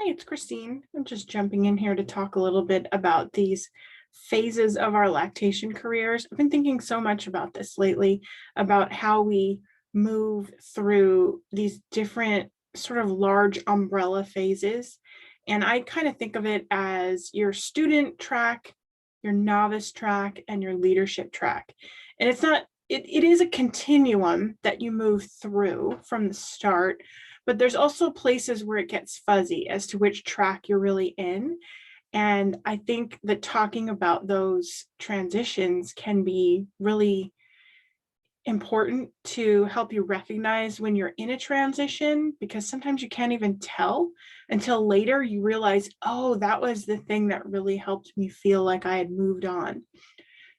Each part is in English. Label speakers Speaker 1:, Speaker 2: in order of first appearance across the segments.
Speaker 1: Hi, it's Christine. I'm just jumping in here to talk a little bit about these phases of our lactation careers. I've been thinking so much about this lately, about how we move through these different sort of large umbrella phases. And I kind of think of it as your student track, your novice track, and your leadership track. And it's not, it is a continuum that you move through from the start, but there's also places where it gets fuzzy as to which track you're really in. And I think that talking about those transitions can be really important to help you recognize when you're in a transition, because sometimes you can't even tell until later you realize, oh, that was the thing that really helped me feel like I had moved on.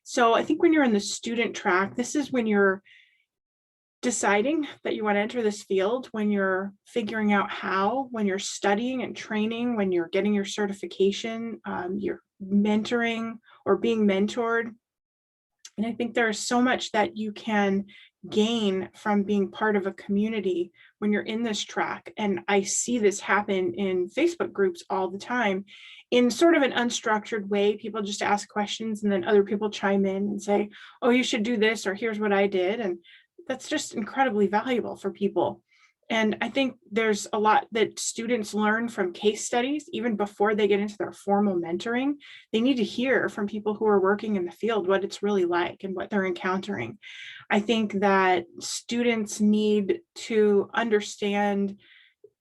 Speaker 1: So I think when you're in the student track, this is when you're deciding that you want to enter this field, when you're figuring out how, when you're studying and training, when you're getting your certification, you're mentoring or being mentored. And I think there's so much that you can gain from being part of a community when you're in this track. And I see this happen in Facebook groups all the time in sort of an unstructured way. People just ask questions and then other people chime in and say, oh, you should do this, or here's what I did. And that's just incredibly valuable for people. And I think there's a lot that students learn from case studies, even before they get into their formal mentoring. They need to hear from people who are working in the field what it's really like and what they're encountering. I think that students need to understand,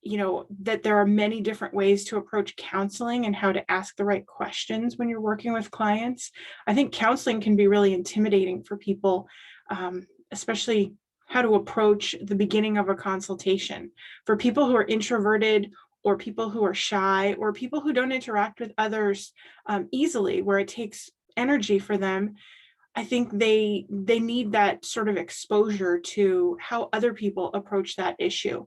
Speaker 1: that there are many different ways to approach counseling and how to ask the right questions when you're working with clients. I think counseling can be really intimidating for people, especially how to approach the beginning of a consultation. For people who are introverted, or people who are shy, or people who don't interact with others easily, where it takes energy for them, I think they need that sort of exposure to how other people approach that issue.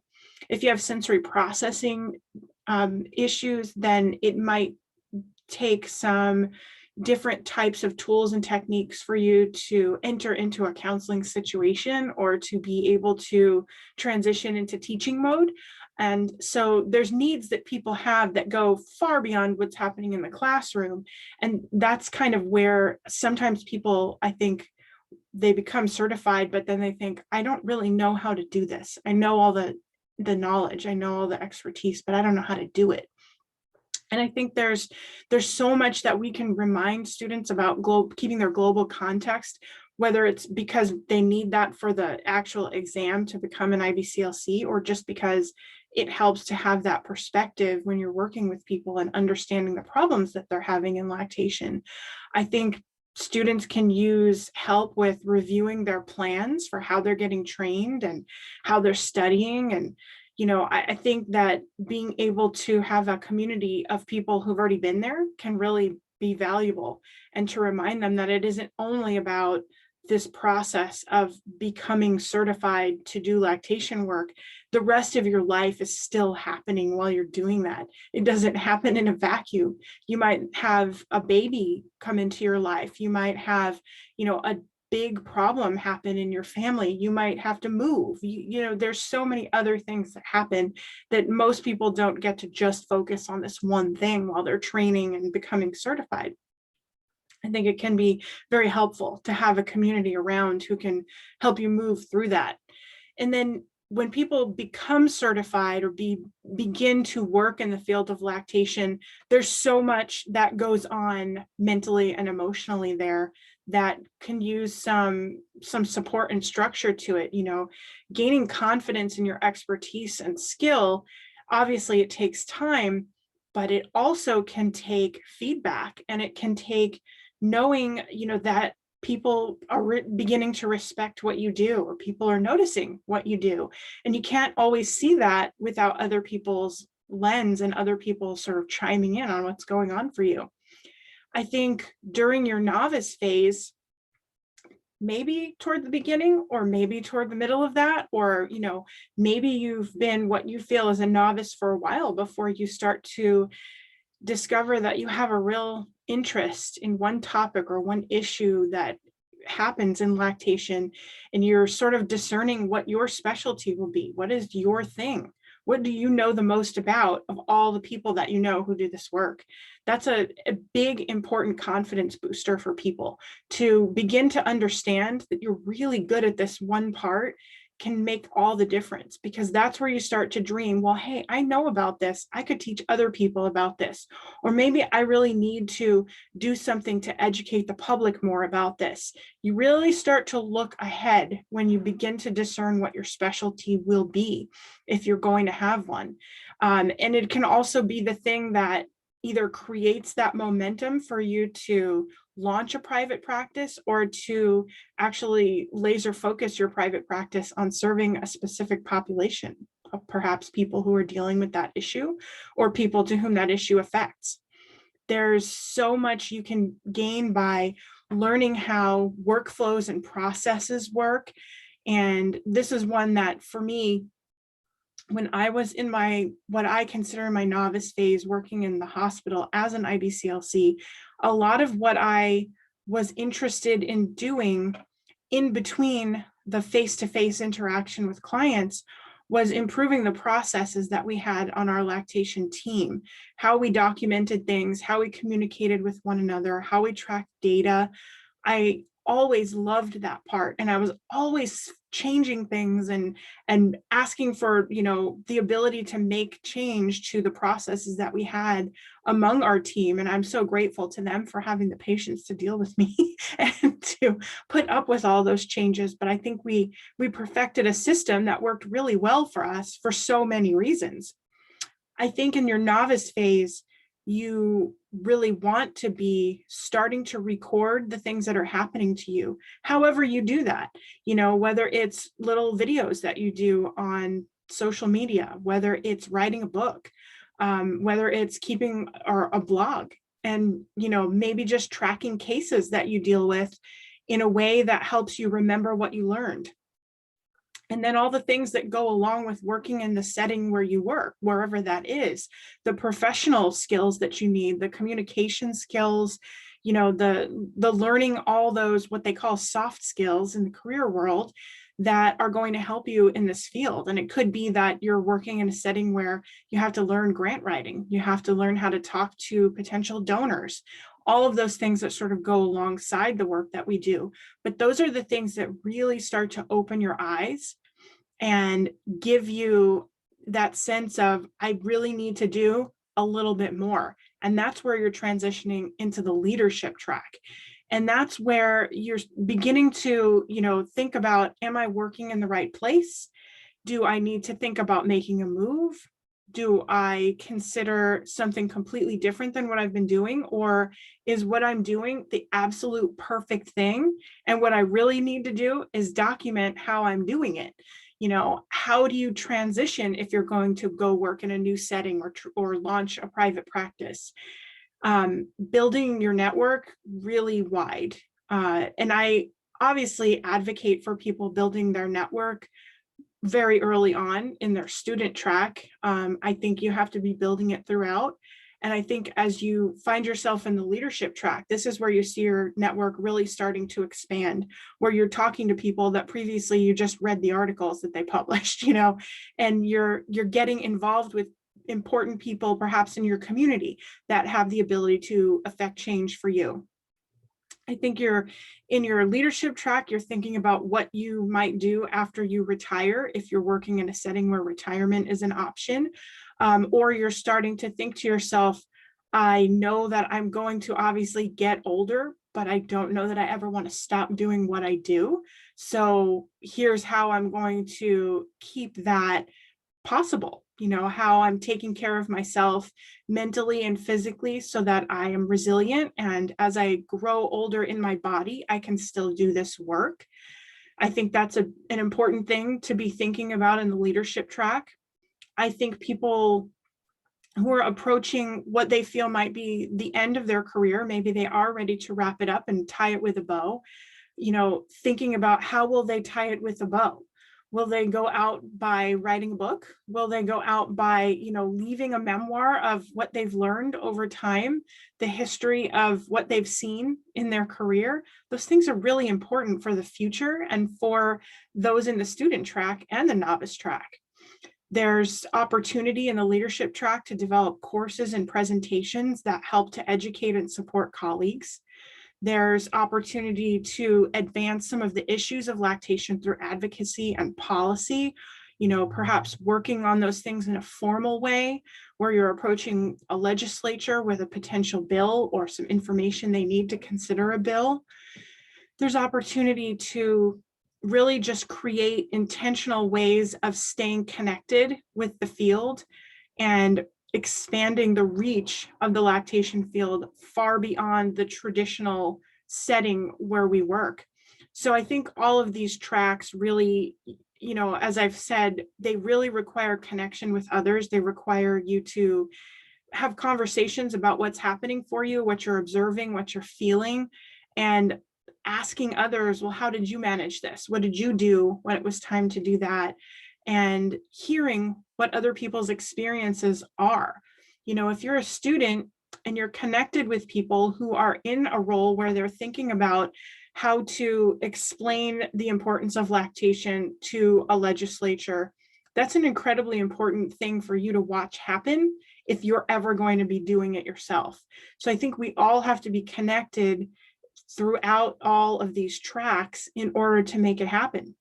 Speaker 1: If you have sensory processing issues, then it might take some different types of tools and techniques for you to enter into a counseling situation or to be able to transition into teaching mode. And so there's needs that people have that go far beyond what's happening in the classroom. And that's kind of where sometimes people, I think, they become certified, but then they think, I don't really know how to do this. I know all the knowledge, I know all the expertise, but I don't know how to do it. And I think there's so much that we can remind students about keeping their global context, whether it's because they need that for the actual exam to become an IBCLC, or just because it helps to have that perspective when you're working with people and understanding the problems that they're having in lactation. I think students can use help with reviewing their plans for how they're getting trained and how they're studying. And I think that being able to have a community of people who've already been there can really be valuable, and to remind them that it isn't only about this process of becoming certified to do lactation work. The rest of your life is still happening while you're doing that. It doesn't happen in a vacuum. You might have a baby come into your life. You might have, a big problem happen in your family. You might have to move. There's so many other things that happen that most people don't get to just focus on this one thing while they're training and becoming certified. I think it can be very helpful to have a community around who can help you move through that. And then when people become certified or begin to work in the field of lactation, there's so much that goes on mentally and emotionally there that can use some support and structure to it. Gaining confidence in your expertise and skill, obviously it takes time, but it also can take feedback, and it can take knowing, that people are beginning to respect what you do, or people are noticing what you do. And you can't always see that without other people's lens and other people sort of chiming in on what's going on for you. I think during your novice phase, maybe toward the beginning, or maybe toward the middle of that, or, maybe you've been what you feel as a novice for a while before you start to discover that you have a real interest in one topic or one issue that happens in lactation, and you're sort of discerning what your specialty will be. What is your thing? What do you know the most about of all the people that you know who do this work? That's a big, important confidence booster for people to begin to understand that you're really good at this one part can make all the difference, because that's where you start to dream, well, hey, I know about this. I could teach other people about this. Or maybe I really need to do something to educate the public more about this. You really start to look ahead when you begin to discern what your specialty will be, if you're going to have one. And it can also be the thing that either creates that momentum for you to launch a private practice, or to actually laser focus your private practice on serving a specific population of perhaps people who are dealing with that issue, or people to whom that issue affects. There's so much you can gain by learning how workflows and processes work. And this is one that, for me, when I was in my, what I consider my novice phase, working in the hospital as an IBCLC, a lot of what I was interested in doing in between the face-to-face interaction with clients was improving the processes that we had on our lactation team, how we documented things, how we communicated with one another, how we tracked data. I always loved that part, and I was always changing things and asking for, the ability to make change to the processes that we had among our team. And I'm so grateful to them for having the patience to deal with me and to put up with all those changes. But I think we perfected a system that worked really well for us for so many reasons. I think in your novice phase, you really want to be starting to record the things that are happening to you, however you do that, whether it's little videos that you do on social media, whether it's writing a book, whether it's keeping or a blog, and, maybe just tracking cases that you deal with in a way that helps you remember what you learned. And then all the things that go along with working in the setting where you work, wherever that is, the professional skills that you need, the communication skills, the learning all those, what they call soft skills in the career world, that are going to help you in this field. And it could be that you're working in a setting where you have to learn grant writing, you have to learn how to talk to potential donors, all of those things that sort of go alongside the work that we do. But those are the things that really start to open your eyes and give you that sense of, I really need to do a little bit more. And that's where you're transitioning into the leadership track. And that's where you're beginning to, think about, am I working in the right place? Do I need to think about making a move? Do I consider something completely different than what I've been doing? Or is what I'm doing the absolute perfect thing? And what I really need to do is document how I'm doing it. How do you transition if you're going to go work in a new setting or launch a private practice? Building your network really wide. And I obviously advocate for people building their network very early on in their student track. I think you have to be building it throughout. And I think as you find yourself in the leadership track, this is where you see your network really starting to expand, where you're talking to people that previously you just read the articles that they published, and you're getting involved with important people, perhaps in your community, that have the ability to affect change for you. I think you're in your leadership track, you're thinking about what you might do after you retire, if you're working in a setting where retirement is an option, or you're starting to think to yourself, I know that I'm going to obviously get older, but I don't know that I ever want to stop doing what I do. So here's how I'm going to keep that possible, how I'm taking care of myself mentally and physically so that I am resilient. And as I grow older in my body, I can still do this work. I think that's an important thing to be thinking about in the leadership track. I think people who are approaching what they feel might be the end of their career, maybe they are ready to wrap it up and tie it with a bow, thinking about how will they tie it with a bow? Will they go out by writing a book? Will they go out by, leaving a memoir of what they've learned over time, the history of what they've seen in their career? Those things are really important for the future and for those in the student track and the novice track. There's opportunity in the leadership track to develop courses and presentations that help to educate and support colleagues. There's opportunity to advance some of the issues of lactation through advocacy and policy, perhaps working on those things in a formal way where you're approaching a legislature with a potential bill or some information they need to consider a bill. There's opportunity to really just create intentional ways of staying connected with the field and expanding the reach of the lactation field far beyond the traditional setting where we work. So I think all of these tracks really, as I've said, they really require connection with others. They require you to have conversations about what's happening for you, what you're observing, what you're feeling, and asking others, well, how did you manage this? What did you do when it was time to do that? And hearing what other people's experiences are. If you're a student and you're connected with people who are in a role where they're thinking about how to explain the importance of lactation to a legislature, that's an incredibly important thing for you to watch happen if you're ever going to be doing it yourself. So I think we all have to be connected throughout all of these tracks in order to make it happen.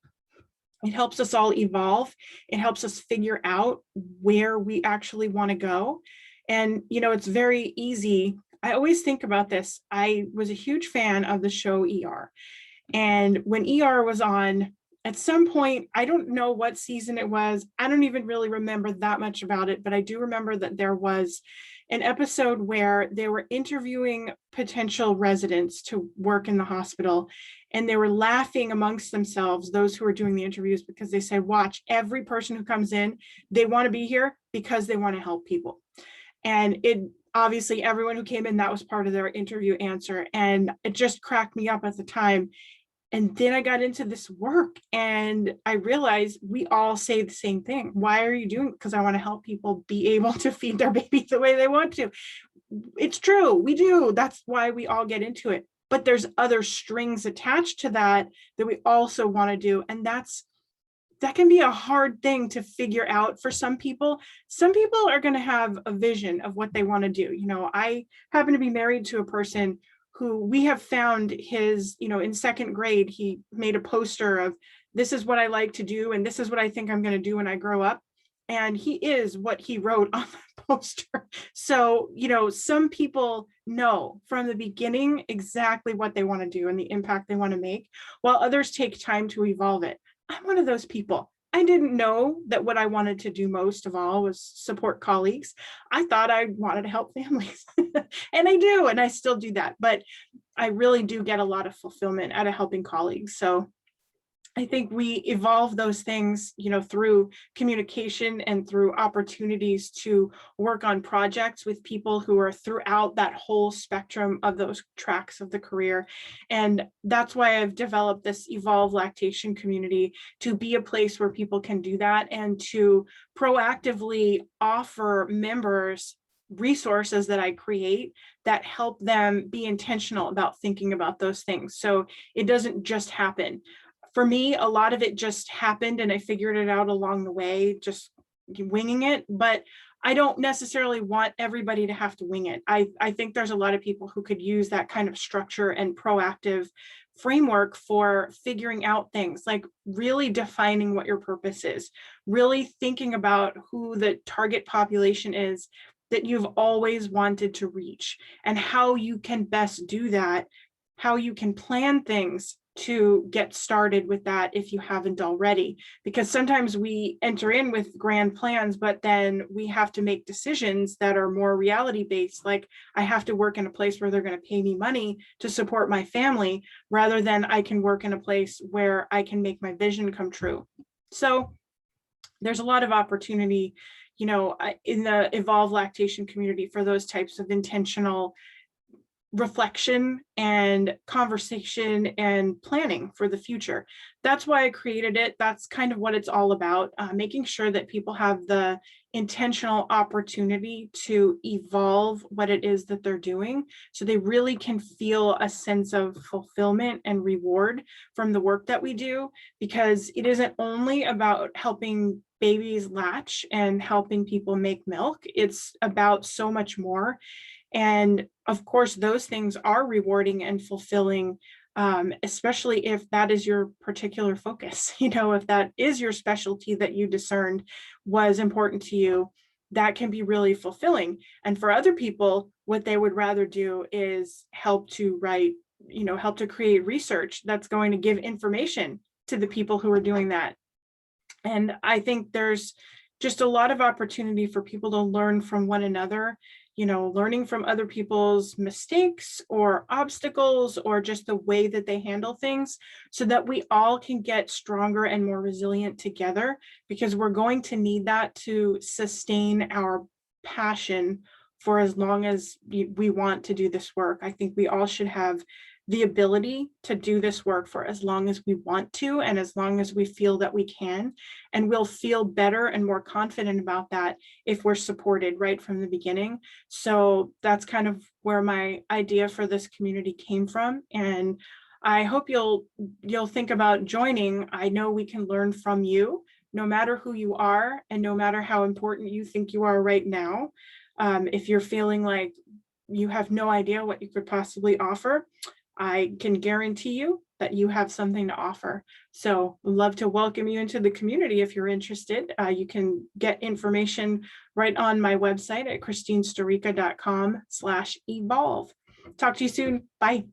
Speaker 1: It helps us all evolve. It helps us figure out where we actually want to go. And, it's very easy. I always think about this. I was a huge fan of the show ER. And when ER was on, at some point, I don't know what season it was. I don't even really remember that much about it, but I do remember that there was an episode where they were interviewing potential residents to work in the hospital, and they were laughing amongst themselves, those who were doing the interviews, because they said, watch, every person who comes in, they want to be here because they want to help people. And it obviously, everyone who came in, that was part of their interview answer. And it just cracked me up at the time. And then I got into this work and I realized we all say the same thing. Why are you doing it? Because I want to help people be able to feed their baby the way they want to. It's true, we do. That's why we all get into it. But there's other strings attached to that we also want to do. And that can be a hard thing to figure out for some people. Some people are going to have a vision of what they want to do. I happen to be married to a person who we have found his, in second grade, he made a poster of, this is what I like to do, and this is what I think I'm going to do when I grow up. And he is what he wrote on the poster. So, some people know from the beginning exactly what they want to do and the impact they want to make, while others take time to evolve it. I'm one of those people. I didn't know that what I wanted to do most of all was support colleagues. I thought I wanted to help families and I do, and I still do that, but I really do get a lot of fulfillment out of helping colleagues. So I think we evolve those things, through communication and through opportunities to work on projects with people who are throughout that whole spectrum of those tracks of the career. And that's why I've developed this Evolve Lactation community to be a place where people can do that and to proactively offer members resources that I create that help them be intentional about thinking about those things. So it doesn't just happen. For me, a lot of it just happened and I figured it out along the way, just winging it. But I don't necessarily want everybody to have to wing it. I think there's a lot of people who could use that kind of structure and proactive framework for figuring out things, like really defining what your purpose is, really thinking about who the target population is that you've always wanted to reach and how you can best do that, how you can plan things to get started with that if you haven't already. Because sometimes we enter in with grand plans, but then we have to make decisions that are more reality based. Like I have to work in a place where they're going to pay me money to support my family, rather than I can work in a place where I can make my vision come true. So there's a lot of opportunity, in the Evolve Lactation community for those types of intentional reflection and conversation and planning for the future. That's why I created it. That's kind of what it's all about, making sure that people have the intentional opportunity to evolve what it is that they're doing, so they really can feel a sense of fulfillment and reward from the work that we do, because it isn't only about helping babies latch and helping people make milk. It's about so much more. And of course, those things are rewarding and fulfilling, especially if that is your particular focus. If that is your specialty that you discerned was important to you, that can be really fulfilling. And for other people, what they would rather do is help to write, help to create research that's going to give information to the people who are doing that. And I think there's just a lot of opportunity for people to learn from one another, learning from other people's mistakes or obstacles or just the way that they handle things, so that we all can get stronger and more resilient together, because we're going to need that to sustain our passion for as long as we want to do this work. I think we all should have the ability to do this work for as long as we want to, and as long as we feel that we can. And we'll feel better and more confident about that if we're supported right from the beginning. So that's kind of where my idea for this community came from. And I hope you'll think about joining. I know we can learn from you, no matter who you are and no matter how important you think you are right now. If you're feeling like you have no idea what you could possibly offer, I can guarantee you that you have something to offer. So we'd love to welcome you into the community if you're interested. You can get information right on my website at christinestorica.com/evolve. Talk to you soon. Bye.